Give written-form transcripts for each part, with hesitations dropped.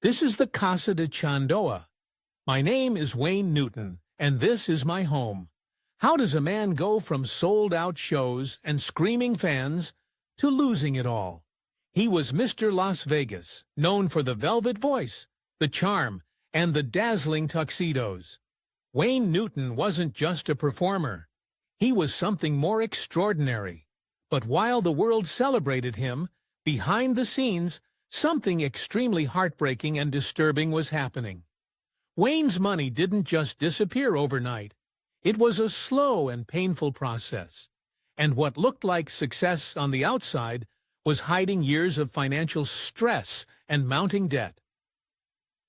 This is the Casa de Chandoa. My name is Wayne Newton, and this is my home. How does a man go from sold-out shows and screaming fans to losing it all? He was Mr. Las Vegas, known for the velvet voice, the charm, and the dazzling tuxedos. Wayne Newton wasn't just a performer. He was something more extraordinary. But while the world celebrated him, behind the scenes, something extremely heartbreaking and disturbing was happening. Wayne's money didn't just disappear overnight. It was a slow and painful process. And what looked like success on the outside was hiding years of financial stress and mounting debt.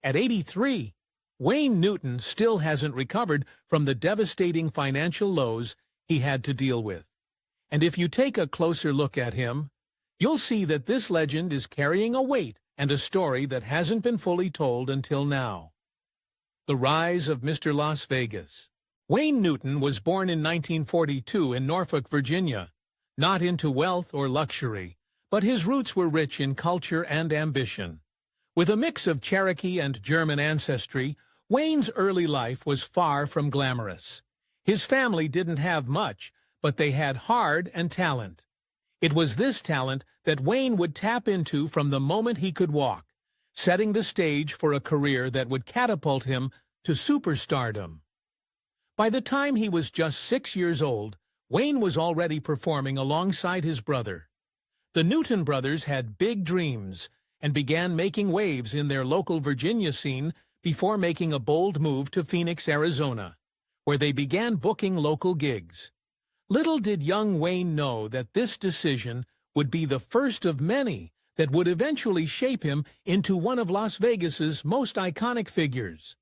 At 83, Wayne Newton still hasn't recovered from the devastating financial lows he had to deal with. And if you take a closer look at him, you'll see that this legend is carrying a weight and a story that hasn't been fully told until now. The rise of Mr. Las Vegas. Wayne Newton was born in 1942 in Norfolk, Virginia, not into wealth or luxury, but his roots were rich in culture and ambition. With a mix of Cherokee and German ancestry, Wayne's early life was far from glamorous. His family didn't have much, but they had heart and talent. It was this talent that Wayne would tap into from the moment he could walk, setting the stage for a career that would catapult him to superstardom. By the time he was just 6 years old, Wayne was already performing alongside his brother. The Newton brothers had big dreams and began making waves in their local Virginia scene before making a bold move to Phoenix, Arizona, where they began booking local gigs. Little did young Wayne know that this decision would be the first of many that would eventually shape him into one of Las Vegas's most iconic figures.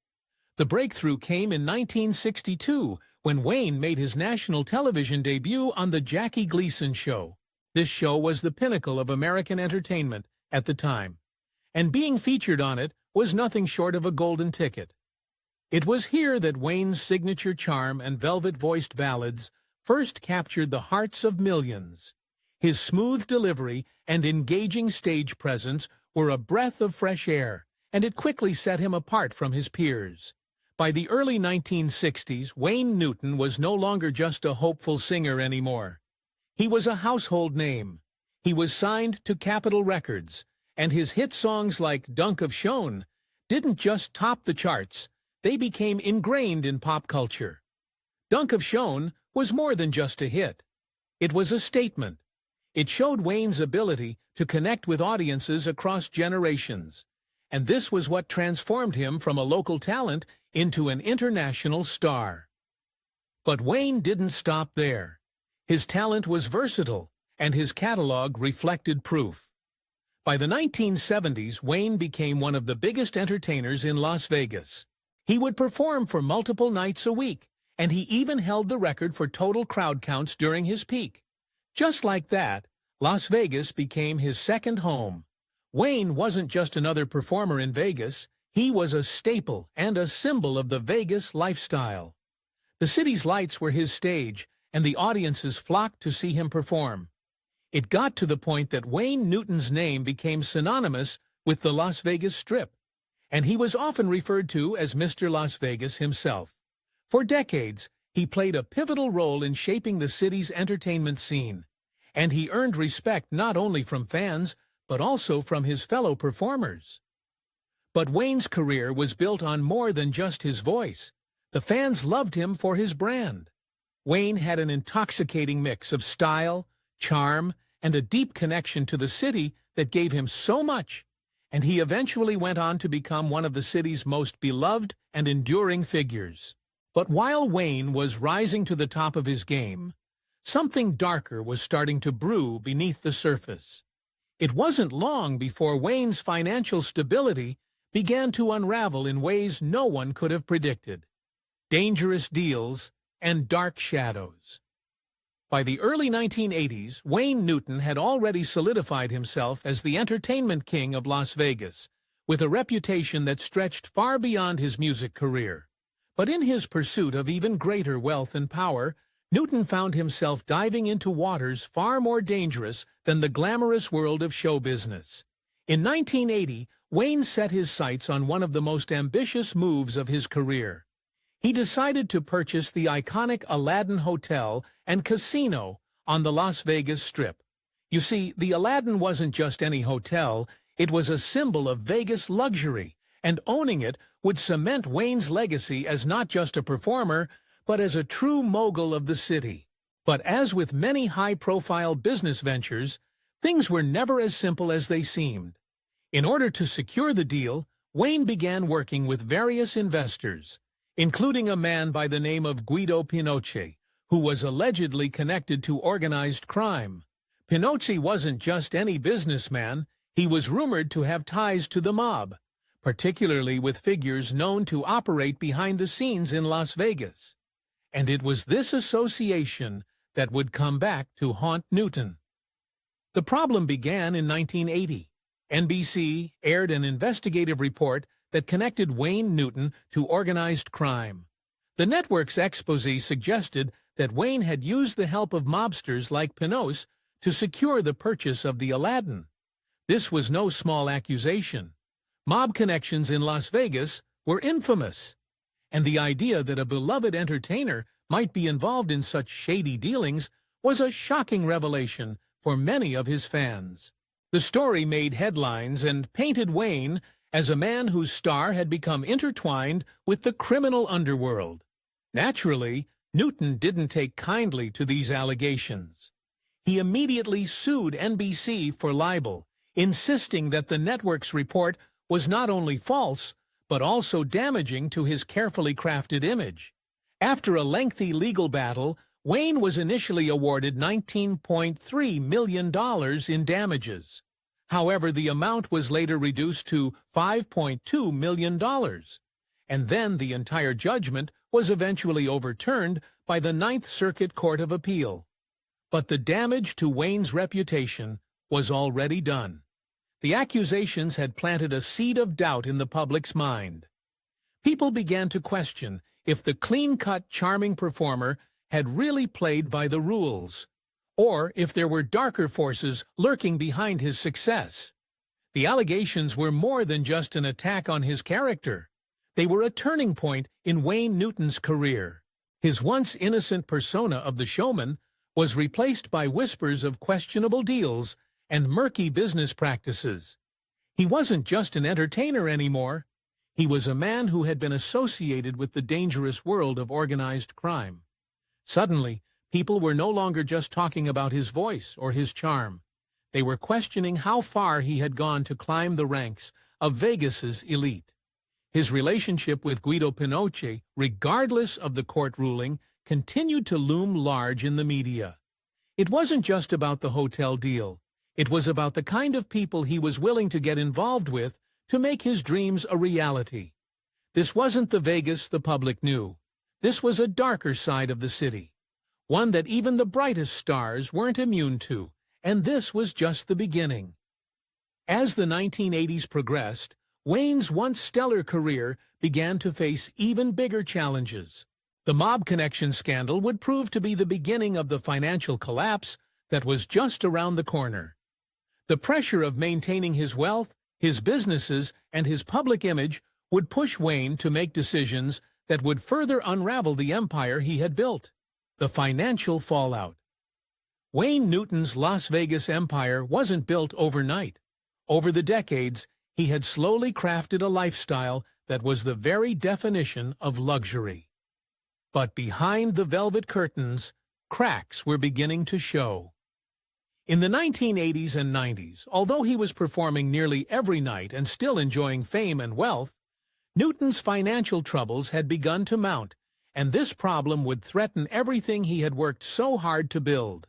The breakthrough came in 1962 when Wayne made his national television debut on The Jackie Gleason Show. This show was the pinnacle of American entertainment at the time, and being featured on it was nothing short of a golden ticket. It was here that Wayne's signature charm and velvet-voiced ballads first captured the hearts of millions. His smooth delivery and engaging stage presence were a breath of fresh air, and it quickly set him apart from his peers. By the early 1960s, Wayne Newton was no longer just a hopeful singer anymore. He was a household name. He was signed to Capitol Records, and his hit songs like Dunk of Shone didn't just top the charts, they became ingrained in pop culture. Dunk of Shone was more than just a hit. It was a statement. It showed Wayne's ability to connect with audiences across generations, and this was what transformed him from a local talent into an international star. But Wayne didn't stop there. His talent was versatile, and his catalog reflected proof. By the 1970s, Wayne became one of the biggest entertainers in Las Vegas. He would perform for multiple nights a week, and he even held the record for total crowd counts during his peak. Just like that, Las Vegas became his second home. Wayne wasn't just another performer in Vegas, he was a staple and a symbol of the Vegas lifestyle. The city's lights were his stage, and the audiences flocked to see him perform. It got to the point that Wayne Newton's name became synonymous with the Las Vegas Strip, and he was often referred to as Mr. Las Vegas himself. For decades, he played a pivotal role in shaping the city's entertainment scene, and he earned respect not only from fans, but also from his fellow performers. But Wayne's career was built on more than just his voice. The fans loved him for his brand. Wayne had an intoxicating mix of style, charm, and a deep connection to the city that gave him so much, and he eventually went on to become one of the city's most beloved and enduring figures. But while Wayne was rising to the top of his game, something darker was starting to brew beneath the surface. It wasn't long before Wayne's financial stability began to unravel in ways no one could have predicted. Dangerous deals and dark shadows. By the early 1980s, Wayne Newton had already solidified himself as the entertainment king of Las Vegas, with a reputation that stretched far beyond his music career. But in his pursuit of even greater wealth and power, Newton found himself diving into waters far more dangerous than the glamorous world of show business. In 1980, Wayne set his sights on one of the most ambitious moves of his career. He decided to purchase the iconic Aladdin Hotel and Casino on the Las Vegas Strip. You see, the Aladdin wasn't just any hotel, it was a symbol of Vegas luxury, and owning it would cement Wayne's legacy as not just a performer, but as a true mogul of the city. But as with many high-profile business ventures, things were never as simple as they seemed. In order to secure the deal, Wayne began working with various investors, including a man by the name of Guido Pinocci, who was allegedly connected to organized crime. Pinocci wasn't just any businessman, he was rumored to have ties to the mob, particularly with figures known to operate behind the scenes in Las Vegas. And it was this association that would come back to haunt Newton. The problem began in 1980. NBC aired an investigative report that connected Wayne Newton to organized crime. The network's exposé suggested that Wayne had used the help of mobsters like Pinocci to secure the purchase of the Aladdin. This was no small accusation. Mob connections in Las Vegas were infamous, and the idea that a beloved entertainer might be involved in such shady dealings was a shocking revelation for many of his fans. The story made headlines and painted Wayne as a man whose star had become intertwined with the criminal underworld. Naturally, Newton didn't take kindly to these allegations. He immediately sued NBC for libel, insisting that the network's report was not only false, but also damaging to his carefully crafted image. After a lengthy legal battle, Wayne was initially awarded $19.3 million in damages. However, the amount was later reduced to $5.2 million, and then the entire judgment was eventually overturned by the Ninth Circuit Court of Appeal. But the damage to Wayne's reputation was already done. The accusations had planted a seed of doubt in the public's mind. People began to question if the clean-cut, charming performer had really played by the rules, or if there were darker forces lurking behind his success. The allegations were more than just an attack on his character. They were a turning point in Wayne Newton's career. His once innocent persona of the showman was replaced by whispers of questionable deals and murky business practices. He wasn't just an entertainer anymore. He was a man who had been associated with the dangerous world of organized crime. Suddenly, people were no longer just talking about his voice or his charm. They were questioning how far he had gone to climb the ranks of Vegas's elite. His relationship with Guido Pinocci, regardless of the court ruling, continued to loom large in the media. It wasn't just about the hotel deal. It was about the kind of people he was willing to get involved with to make his dreams a reality. This wasn't the Vegas the public knew. This was a darker side of the city, one that even the brightest stars weren't immune to, and this was just the beginning. As the 1980s progressed, Wayne's once stellar career began to face even bigger challenges. The mob connection scandal would prove to be the beginning of the financial collapse that was just around the corner. The pressure of maintaining his wealth, his businesses, and his public image would push Wayne to make decisions that would further unravel the empire he had built. The financial fallout. Wayne Newton's Las Vegas empire wasn't built overnight. Over the decades, he had slowly crafted a lifestyle that was the very definition of luxury. But behind the velvet curtains, cracks were beginning to show. In the 1980s and 90s, although he was performing nearly every night and still enjoying fame and wealth, Newton's financial troubles had begun to mount, and this problem would threaten everything he had worked so hard to build.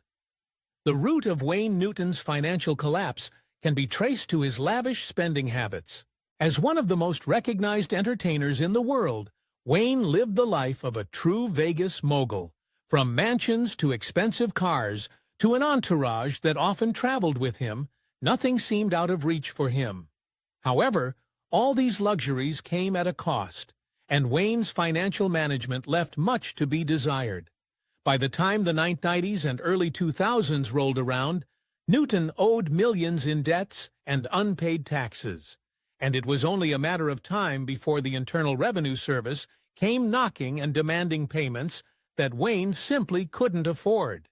The root of Wayne Newton's financial collapse can be traced to his lavish spending habits. As one of the most recognized entertainers in the world, Wayne lived the life of a true Vegas mogul, from mansions to expensive cars to an entourage that often traveled with him. Nothing seemed out of reach for him. However, all these luxuries came at a cost, and Wayne's financial management left much to be desired. By the time the 1990s and early 2000s rolled around, Newton owed millions in debts and unpaid taxes, and it was only a matter of time before the Internal Revenue Service came knocking and demanding payments that Wayne simply couldn't afford.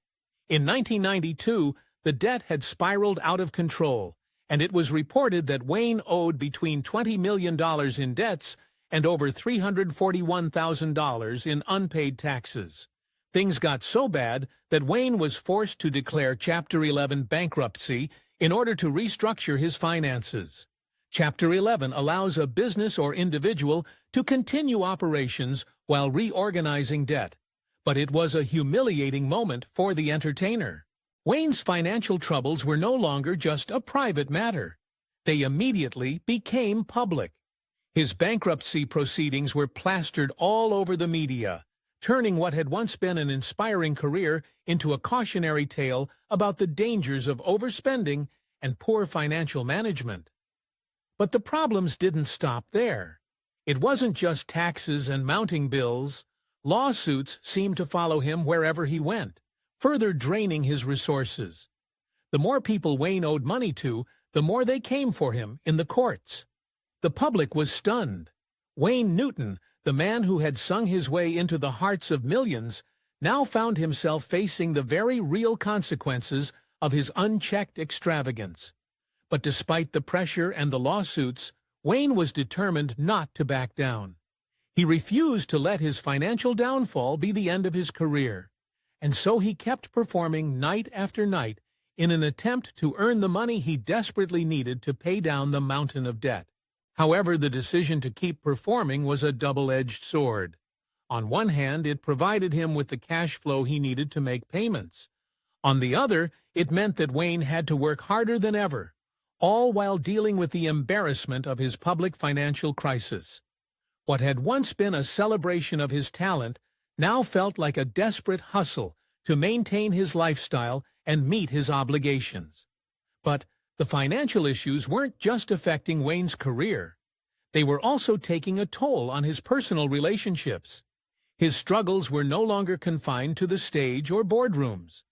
In 1992, the debt had spiraled out of control, and it was reported that Wayne owed between $20 million in debts and over $341,000 in unpaid taxes. Things got so bad that Wayne was forced to declare Chapter 11 bankruptcy in order to restructure his finances. Chapter 11 allows a business or individual to continue operations while reorganizing debt, but it was a humiliating moment for the entertainer. Wayne's financial troubles were no longer just a private matter. They immediately became public. His bankruptcy proceedings were plastered all over the media, turning what had once been an inspiring career into a cautionary tale about the dangers of overspending and poor financial management. But the problems didn't stop there. It wasn't just taxes and mounting bills. Lawsuits seemed to follow him wherever he went, further draining his resources. The more people Wayne owed money to, the more they came for him in the courts. The public was stunned. Wayne Newton, the man who had sung his way into the hearts of millions, now found himself facing the very real consequences of his unchecked extravagance. But despite the pressure and the lawsuits, Wayne was determined not to back down. He refused to let his financial downfall be the end of his career, and so he kept performing night after night in an attempt to earn the money he desperately needed to pay down the mountain of debt. However, the decision to keep performing was a double-edged sword. On one hand, it provided him with the cash flow he needed to make payments. On the other, it meant that Wayne had to work harder than ever, all while dealing with the embarrassment of his public financial crisis. What had once been a celebration of his talent now felt like a desperate hustle to maintain his lifestyle and meet his obligations. But the financial issues weren't just affecting Wayne's career. They were also taking a toll on his personal relationships. His struggles were no longer confined to the stage or boardrooms.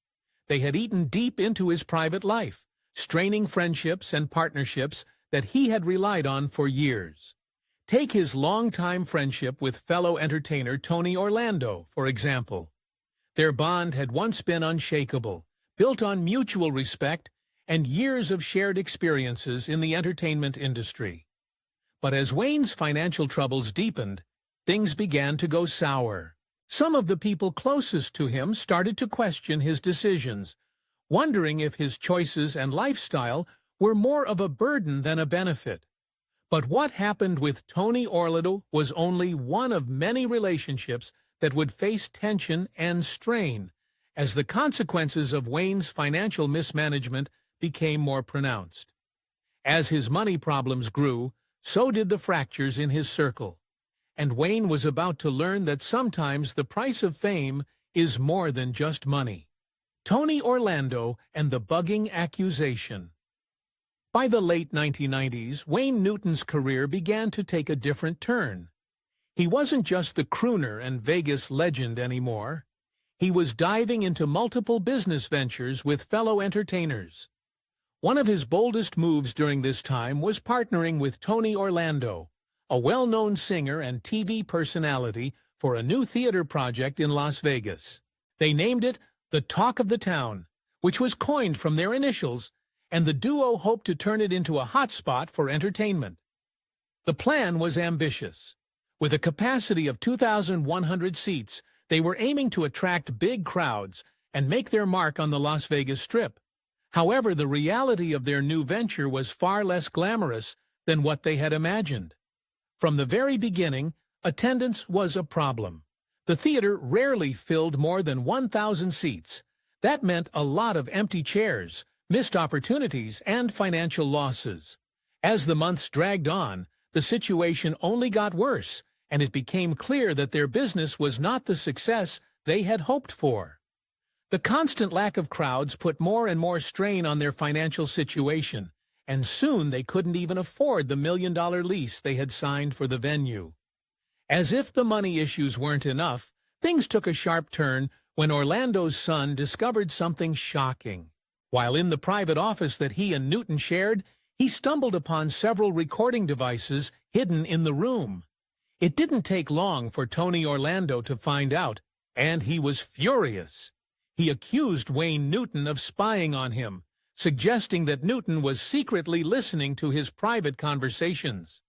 They had eaten deep into his private life, straining friendships and partnerships that he had relied on for years. Take his longtime friendship with fellow entertainer Tony Orlando, for example. Their bond had once been unshakable, built on mutual respect and years of shared experiences in the entertainment industry. But as Wayne's financial troubles deepened, things began to go sour. Some of the people closest to him started to question his decisions, wondering if his choices and lifestyle were more of a burden than a benefit. But what happened with Tony Orlando was only one of many relationships that would face tension and strain as the consequences of Wayne's financial mismanagement became more pronounced. As his money problems grew, so did the fractures in his circle. And Wayne was about to learn that sometimes the price of fame is more than just money. Tony Orlando and the bugging accusation. By the late 1990s, Wayne Newton's career began to take a different turn. He wasn't just the crooner and Vegas legend anymore. He was diving into multiple business ventures with fellow entertainers. One of his boldest moves during this time was partnering with Tony Orlando, a well-known singer and TV personality, for a new theater project in Las Vegas. They named it The Talk of the Town, which was coined from their initials, and the duo hoped to turn it into a hotspot for entertainment. The plan was ambitious. With a capacity of 2,100 seats, they were aiming to attract big crowds and make their mark on the Las Vegas Strip. However, the reality of their new venture was far less glamorous than what they had imagined. From the very beginning, attendance was a problem. The theater rarely filled more than 1,000 seats. That meant a lot of empty chairs, missed opportunities, and financial losses. As the months dragged on, the situation only got worse, and it became clear that their business was not the success they had hoped for. The constant lack of crowds put more and more strain on their financial situation, and soon they couldn't even afford the $1-million lease they had signed for the venue. As if the money issues weren't enough, things took a sharp turn when Orlando's son discovered something shocking. While in the private office that he and Newton shared, he stumbled upon several recording devices hidden in the room. It didn't take long for Tony Orlando to find out, and he was furious. He accused Wayne Newton of spying on him, suggesting that Newton was secretly listening to his private conversations.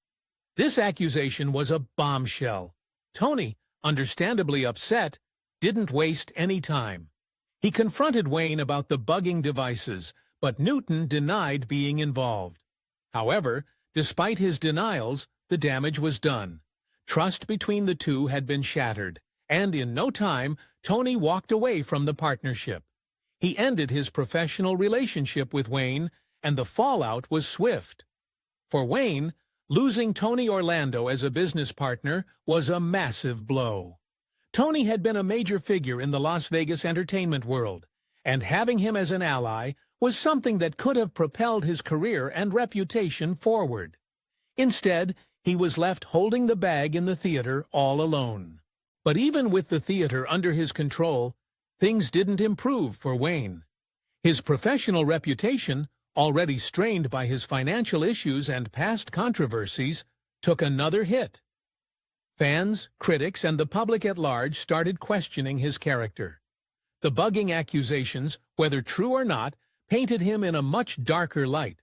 This accusation was a bombshell. Tony, understandably upset, didn't waste any time. He confronted Wayne about the bugging devices, but Newton denied being involved. However, despite his denials, the damage was done. Trust between the two had been shattered, and in no time, Tony walked away from the partnership. He ended his professional relationship with Wayne, and the fallout was swift. For Wayne, losing Tony Orlando as a business partner was a massive blow. Tony had been a major figure in the Las Vegas entertainment world, and having him as an ally was something that could have propelled his career and reputation forward. Instead, he was left holding the bag in the theater all alone. But even with the theater under his control, things didn't improve for Wayne. His professional reputation, already strained by his financial issues and past controversies, took another hit. Fans, critics, and the public at large started questioning his character. The bugging accusations, whether true or not, painted him in a much darker light.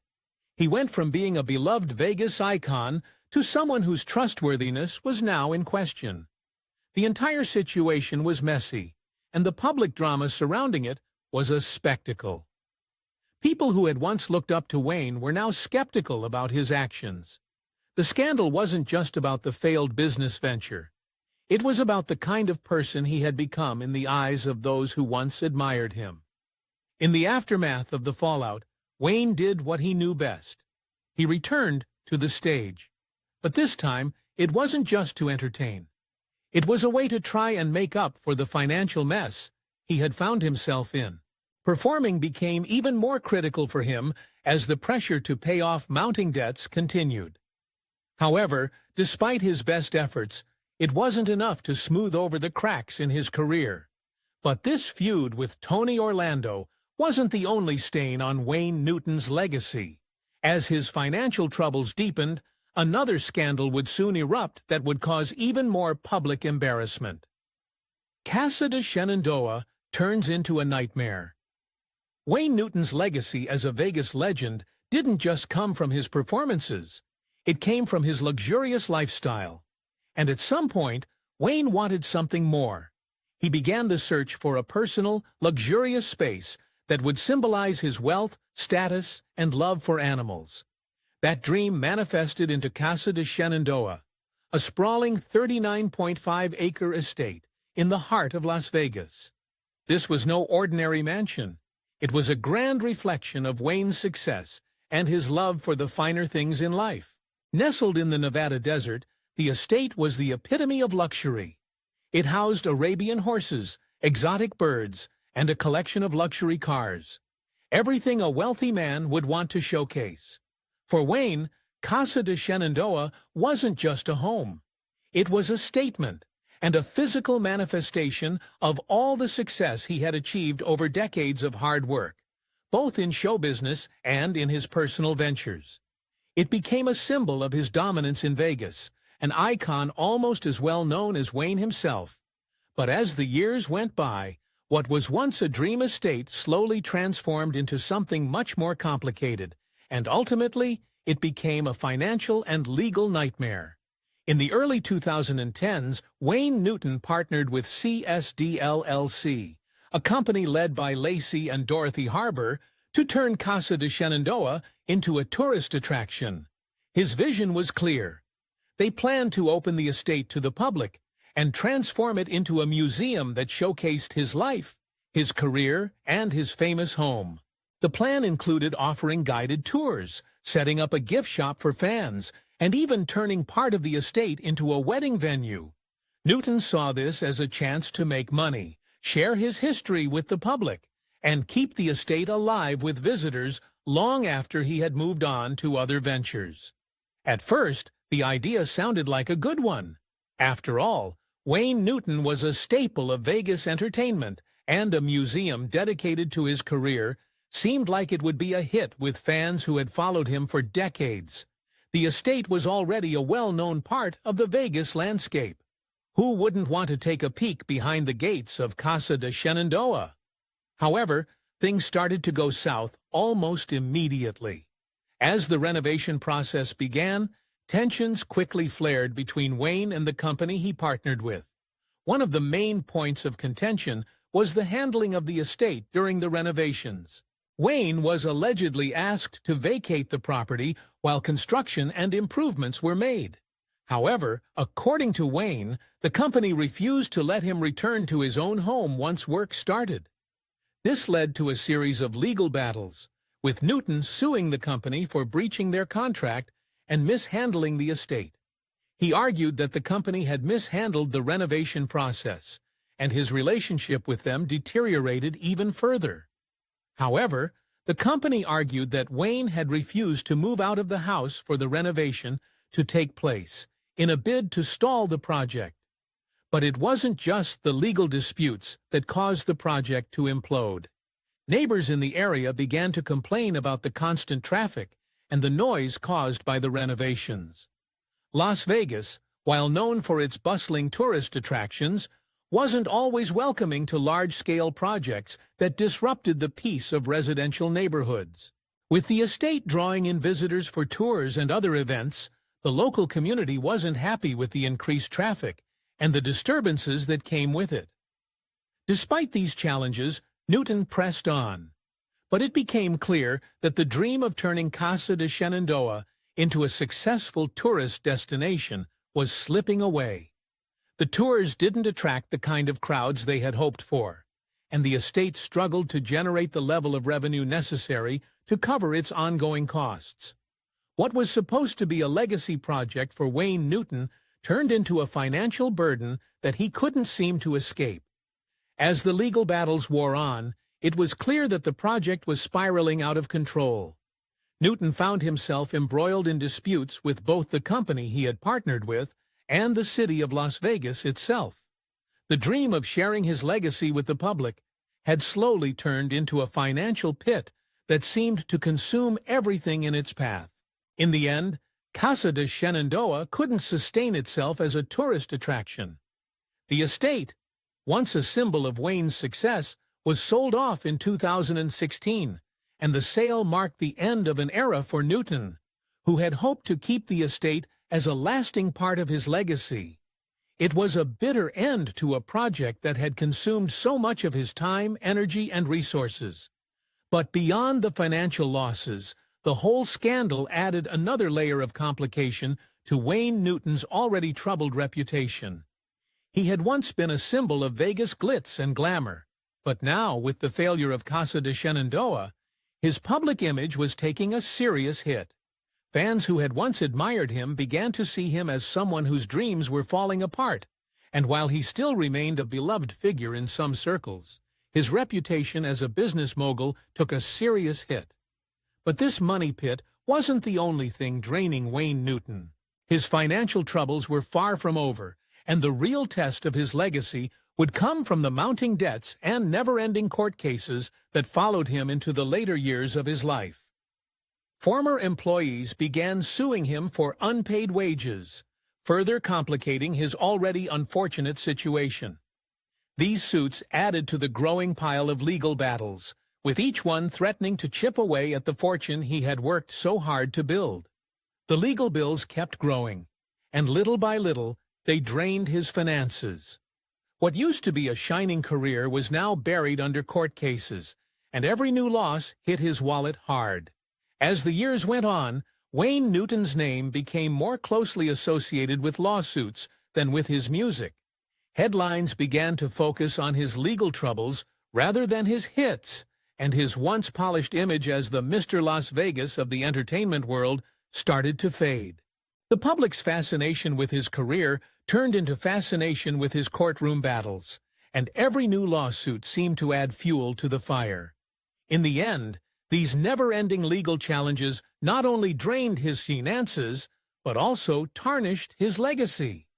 He went from being a beloved Vegas icon to someone whose trustworthiness was now in question. The entire situation was messy, and the public drama surrounding it was a spectacle. People who had once looked up to Wayne were now skeptical about his actions. The scandal wasn't just about the failed business venture. It was about the kind of person he had become in the eyes of those who once admired him. In the aftermath of the fallout, Wayne did what he knew best. He returned to the stage. But this time, it wasn't just to entertain. It was a way to try and make up for the financial mess he had found himself in. Performing became even more critical for him as the pressure to pay off mounting debts continued. However, despite his best efforts, it wasn't enough to smooth over the cracks in his career. But this feud with Tony Orlando wasn't the only stain on Wayne Newton's legacy. As his financial troubles deepened, another scandal would soon erupt that would cause even more public embarrassment. Casa de Shenandoah turns into a nightmare. Wayne Newton's legacy as a Vegas legend didn't just come from his performances. It came from his luxurious lifestyle. And at some point, Wayne wanted something more. He began the search for a personal, luxurious space that would symbolize his wealth, status, and love for animals. That dream manifested into Casa de Shenandoah, a sprawling 39.5-acre estate in the heart of Las Vegas. This was no ordinary mansion. It was a grand reflection of Wayne's success and his love for the finer things in life. Nestled in the Nevada desert, the estate was the epitome of luxury. It housed Arabian horses, exotic birds, and a collection of luxury cars. Everything a wealthy man would want to showcase. For Wayne, Casa de Shenandoah wasn't just a home. It was a statement and a physical manifestation of all the success he had achieved over decades of hard work, both in show business and in his personal ventures. It became a symbol of his dominance in Vegas, an icon almost as well known as Wayne himself. But as the years went by, what was once a dream estate slowly transformed into something much more complicated, and ultimately, it became a financial and legal nightmare. In the early 2010s, Wayne Newton partnered with CSD LLC, a company led by Lacey and Dorothy Harbour, to turn Casa de Shenandoah into a tourist attraction. His vision was clear. They planned to open the estate to the public and transform it into a museum that showcased his life, his career, and his famous home. The plan included offering guided tours, setting up a gift shop for fans, and even turning part of the estate into a wedding venue. Newton saw this as a chance to make money, share his history with the public, and keep the estate alive with visitors long after he had moved on to other ventures. At first, the idea sounded like a good one. After all, Wayne Newton was a staple of Vegas entertainment, and a museum dedicated to his career seemed like it would be a hit with fans who had followed him for decades. The estate was already a well-known part of the Vegas landscape. Who wouldn't want to take a peek behind the gates of Casa de Shenandoah? However, things started to go south almost immediately. As the renovation process began, tensions quickly flared between Wayne and the company he partnered with. One of the main points of contention was the handling of the estate during the renovations. Wayne was allegedly asked to vacate the property while construction and improvements were made. However, according to Wayne, the company refused to let him return to his own home once work started. This led to a series of legal battles, with Newton suing the company for breaching their contract and mishandling the estate. He argued that the company had mishandled the renovation process, and his relationship with them deteriorated even further. However, the company argued that Wayne had refused to move out of the house for the renovation to take place, in a bid to stall the project. But it wasn't just the legal disputes that caused the project to implode. Neighbors in the area began to complain about the constant traffic and the noise caused by the renovations. Las Vegas, while known for its bustling tourist attractions, wasn't always welcoming to large-scale projects that disrupted the peace of residential neighborhoods. With the estate drawing in visitors for tours and other events, the local community wasn't happy with the increased traffic and the disturbances that came with it. Despite these challenges, Newton pressed on. But it became clear that the dream of turning Casa de Shenandoah into a successful tourist destination was slipping away. The tours didn't attract the kind of crowds they had hoped for, and the estate struggled to generate the level of revenue necessary to cover its ongoing costs. What was supposed to be a legacy project for Wayne Newton turned into a financial burden that he couldn't seem to escape. As the legal battles wore on, it was clear that the project was spiraling out of control. Newton found himself embroiled in disputes with both the company he had partnered with and the city of Las Vegas itself. The dream of sharing his legacy with the public had slowly turned into a financial pit that seemed to consume everything in its path. In the end, Casa de Shenandoah couldn't sustain itself as a tourist attraction. The estate, once a symbol of Wayne's success, was sold off in 2016, and the sale marked the end of an era for Newton, who had hoped to keep the estate as a lasting part of his legacy. It was a bitter end to a project that had consumed so much of his time, energy, and resources. But beyond the financial losses, the whole scandal added another layer of complication to Wayne Newton's already troubled reputation. He had once been a symbol of Vegas glitz and glamour, but now, with the failure of Casa de Shenandoah, his public image was taking a serious hit. Fans who had once admired him began to see him as someone whose dreams were falling apart, and while he still remained a beloved figure in some circles, his reputation as a business mogul took a serious hit. But this money pit wasn't the only thing draining Wayne Newton. His financial troubles were far from over, and the real test of his legacy would come from the mounting debts and never-ending court cases that followed him into the later years of his life. Former employees began suing him for unpaid wages, further complicating his already unfortunate situation. These suits added to the growing pile of legal battles, with each one threatening to chip away at the fortune he had worked so hard to build. The legal bills kept growing, and little by little, they drained his finances. What used to be a shining career was now buried under court cases, and every new loss hit his wallet hard. As the years went on, Wayne Newton's name became more closely associated with lawsuits than with his music. Headlines began to focus on his legal troubles rather than his hits, and his once polished image as the Mr. Las Vegas of the entertainment world started to fade. The public's fascination with his career turned into fascination with his courtroom battles, and every new lawsuit seemed to add fuel to the fire. In the end, these never-ending legal challenges not only drained his finances, but also tarnished his legacy.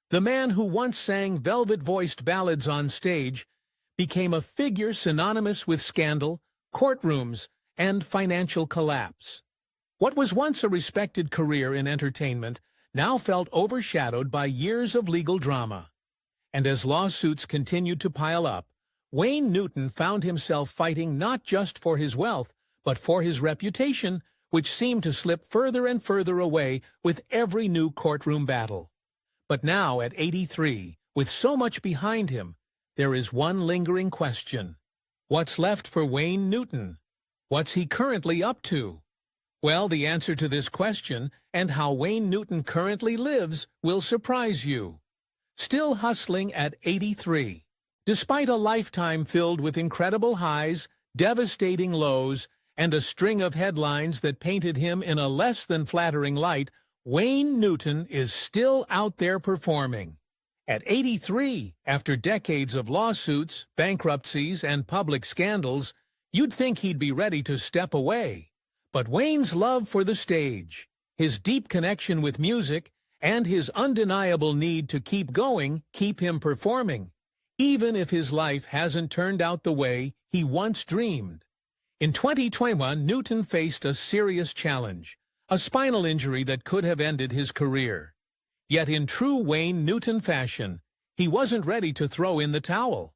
The man who once sang velvet-voiced ballads on stage became a figure synonymous with scandal, courtrooms, and financial collapse. What was once a respected career in entertainment now felt overshadowed by years of legal drama. And as lawsuits continued to pile up, Wayne Newton found himself fighting not just for his wealth, but for his reputation, which seemed to slip further and further away with every new courtroom battle. But now, at 83, with so much behind him, there is one lingering question. What's left for Wayne Newton? What's he currently up to? Well, the answer to this question and how Wayne Newton currently lives will surprise you. Still hustling at 83. Despite a lifetime filled with incredible highs, devastating lows, and a string of headlines that painted him in a less than flattering light, Wayne Newton is still out there performing. At 83, after decades of lawsuits, bankruptcies, and public scandals, you'd think he'd be ready to step away. But Wayne's love for the stage, his deep connection with music, and his undeniable need to keep going keep him performing, even if his life hasn't turned out the way he once dreamed. In 2021, Newton faced a serious challenge, a spinal injury that could have ended his career. Yet in true Wayne Newton fashion, he wasn't ready to throw in the towel.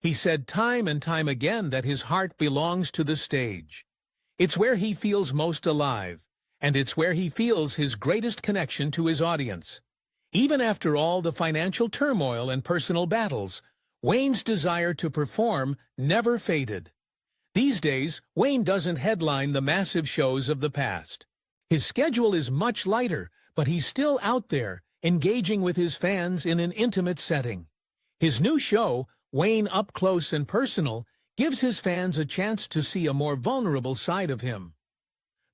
He said time and time again that his heart belongs to the stage. It's where he feels most alive, and it's where he feels his greatest connection to his audience. Even after all the financial turmoil and personal battles, Wayne's desire to perform never faded. These days, Wayne doesn't headline the massive shows of the past. His schedule is much lighter, but he's still out there, engaging with his fans in an intimate setting. His new show, Wayne Up Close and Personal, gives his fans a chance to see a more vulnerable side of him.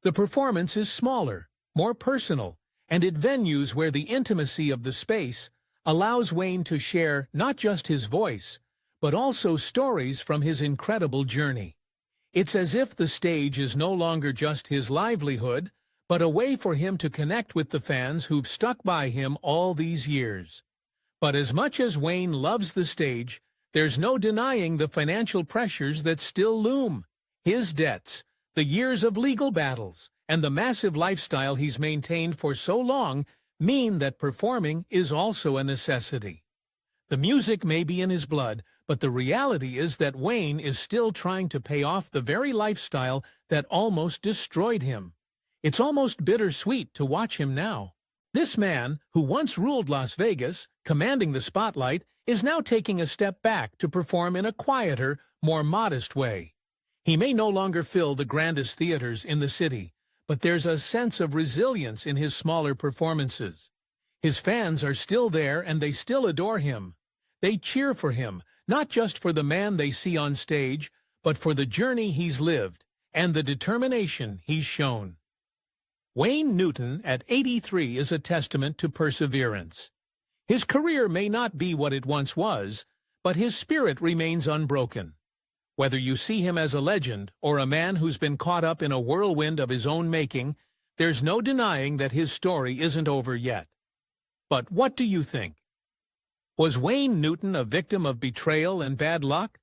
The performance is smaller, more personal, and at venues where the intimacy of the space allows Wayne to share not just his voice, but also stories from his incredible journey. It's as if the stage is no longer just his livelihood, but a way for him to connect with the fans who've stuck by him all these years. But as much as Wayne loves the stage, there's no denying the financial pressures that still loom. His debts, the years of legal battles, and the massive lifestyle he's maintained for so long mean that performing is also a necessity. The music may be in his blood, but the reality is that Wayne is still trying to pay off the very lifestyle that almost destroyed him. It's almost bittersweet to watch him now. This man, who once ruled Las Vegas, commanding the spotlight, is now taking a step back to perform in a quieter, more modest way. He may no longer fill the grandest theaters in the city, but there's a sense of resilience in his smaller performances. His fans are still there and they still adore him. They cheer for him, not just for the man they see on stage, but for the journey he's lived and the determination he's shown. Wayne Newton at 83 is a testament to perseverance. His career may not be what it once was, but his spirit remains unbroken. Whether you see him as a legend or a man who's been caught up in a whirlwind of his own making, there's no denying that his story isn't over yet. But what do you think? Was Wayne Newton a victim of betrayal and bad luck?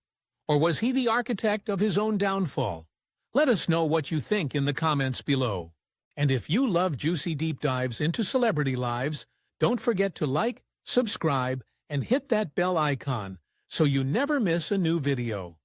Or was he the architect of his own downfall? Let us know what you think in the comments below. And if you love juicy deep dives into celebrity lives, don't forget to like, subscribe, and hit that bell icon so you never miss a new video.